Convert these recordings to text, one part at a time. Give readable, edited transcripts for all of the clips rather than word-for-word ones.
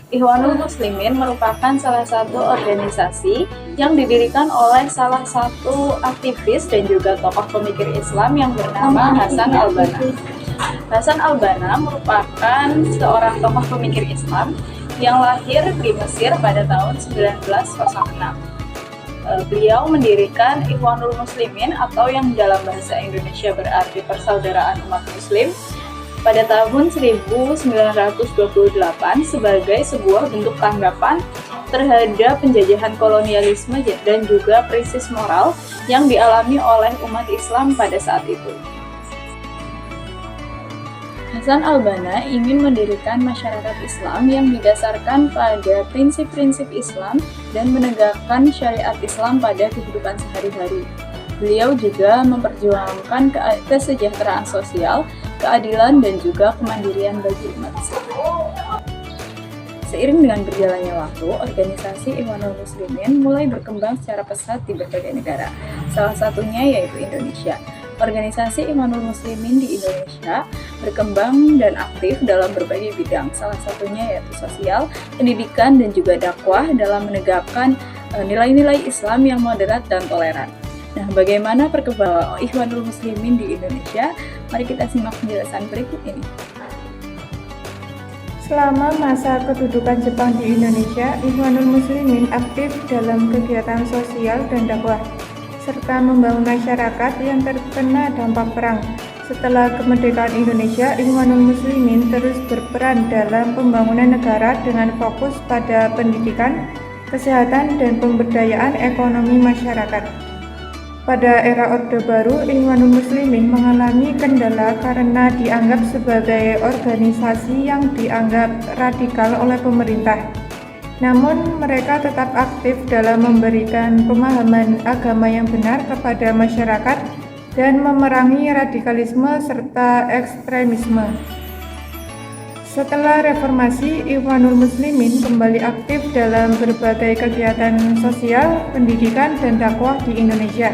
Ikhwanul Muslimin merupakan salah satu organisasi yang didirikan oleh salah satu aktivis dan juga tokoh pemikir Islam yang bernama Hasan al-Banna. Hasan al-Banna merupakan seorang tokoh pemikir Islam yang lahir di Mesir pada tahun 1906. Beliau mendirikan Ikhwanul Muslimin atau yang dalam bahasa Indonesia berarti Persaudaraan Umat Muslim pada tahun 1928 sebagai sebuah bentuk tanggapan terhadap penjajahan kolonialisme dan juga krisis moral yang dialami oleh umat Islam pada saat itu. Hasan al-Banna ingin mendirikan masyarakat Islam yang didasarkan pada prinsip-prinsip Islam dan menegakkan syariat Islam pada kehidupan sehari-hari. Beliau juga memperjuangkan kesejahteraan sosial, keadilan, dan juga kemandirian bagi umat Islam. Seiring dengan berjalannya waktu, organisasi Ikhwanul Muslimin mulai berkembang secara pesat di berbagai negara, salah satunya yaitu Indonesia. Organisasi Ikhwanul Muslimin di Indonesia berkembang dan aktif dalam berbagai bidang, salah satunya yaitu sosial, pendidikan, dan juga dakwah dalam menegakkan nilai-nilai Islam yang moderat dan toleran. Nah, bagaimana perkembangan Ikhwanul Muslimin di Indonesia? Mari kita simak penjelasan berikut ini. Selama masa kedudukan Jepang di Indonesia, Ikhwanul Muslimin aktif dalam kegiatan sosial dan dakwah, serta membangun masyarakat yang terkena dampak perang. Setelah kemerdekaan Indonesia, Ikhwanul Muslimin terus berperan dalam pembangunan negara dengan fokus pada pendidikan, kesehatan, dan pemberdayaan ekonomi masyarakat. Pada era Orde Baru, Ikhwanul Muslimin mengalami kendala karena dianggap sebagai organisasi yang dianggap radikal oleh pemerintah. Namun, mereka tetap aktif dalam memberikan pemahaman agama yang benar kepada masyarakat dan memerangi radikalisme serta ekstremisme. Setelah reformasi, Ikhwanul Muslimin kembali aktif dalam berbagai kegiatan sosial, pendidikan, dan dakwah di Indonesia.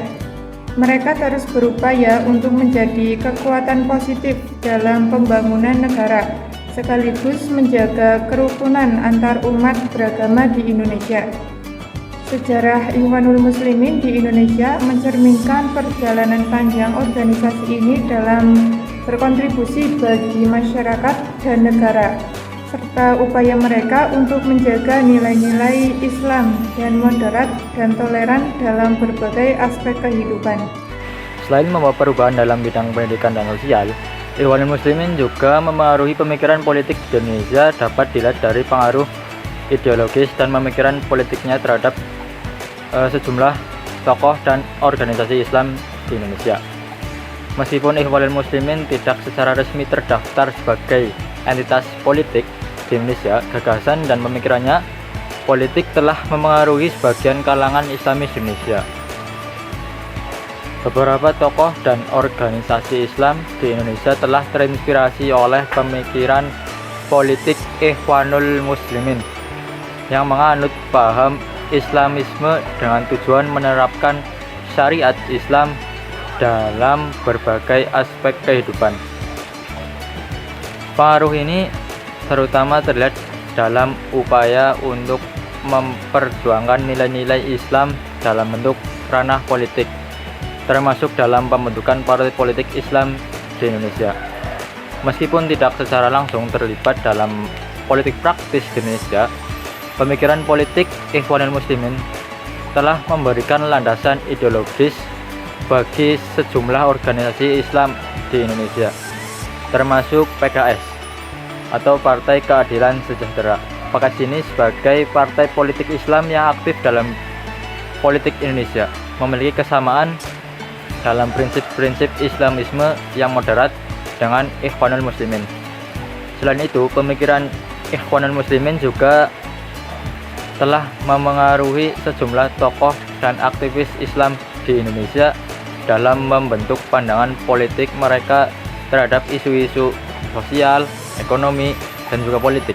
Mereka terus berupaya untuk menjadi kekuatan positif dalam pembangunan negara, sekaligus menjaga kerukunan antar umat beragama di Indonesia. Sejarah Ikhwanul Muslimin di Indonesia mencerminkan perjalanan panjang organisasi ini dalam berkontribusi bagi masyarakat dan negara, serta upaya mereka untuk menjaga nilai-nilai Islam dan moderat dan toleran dalam berbagai aspek kehidupan. Selain membawa perubahan dalam bidang pendidikan dan sosial, Ikhwanul Muslimin juga memengaruhi pemikiran politik di Indonesia dapat dilihat dari pengaruh ideologis dan pemikiran politiknya terhadap sejumlah tokoh dan organisasi Islam di Indonesia. Meskipun Ikhwanul Muslimin tidak secara resmi terdaftar sebagai entitas politik di Indonesia, gagasan dan pemikirannya politik telah memengaruhi sebagian kalangan Islamis di Indonesia. Beberapa tokoh dan organisasi Islam di Indonesia telah terinspirasi oleh pemikiran politik Ikhwanul Muslimin yang menganut paham Islamisme dengan tujuan menerapkan syariat Islam dalam berbagai aspek kehidupan. Pengaruh ini terutama terlihat dalam upaya untuk memperjuangkan nilai-nilai Islam dalam bentuk ranah politik, termasuk dalam pembentukan partai politik Islam di Indonesia. Meskipun tidak secara langsung terlibat dalam politik praktis di Indonesia, pemikiran politik Ikhwanul Muslimin telah memberikan landasan ideologis bagi sejumlah organisasi Islam di Indonesia, termasuk PKS atau Partai Keadilan Sejahtera. PKS ini sebagai partai politik Islam yang aktif dalam politik Indonesia, memiliki kesamaan dalam prinsip-prinsip Islamisme yang moderat dengan Ikhwanul Muslimin. Selain itu, pemikiran Ikhwanul Muslimin juga telah memengaruhi sejumlah tokoh dan aktivis Islam di Indonesia dalam membentuk pandangan politik mereka terhadap isu-isu sosial, ekonomi, dan juga politik.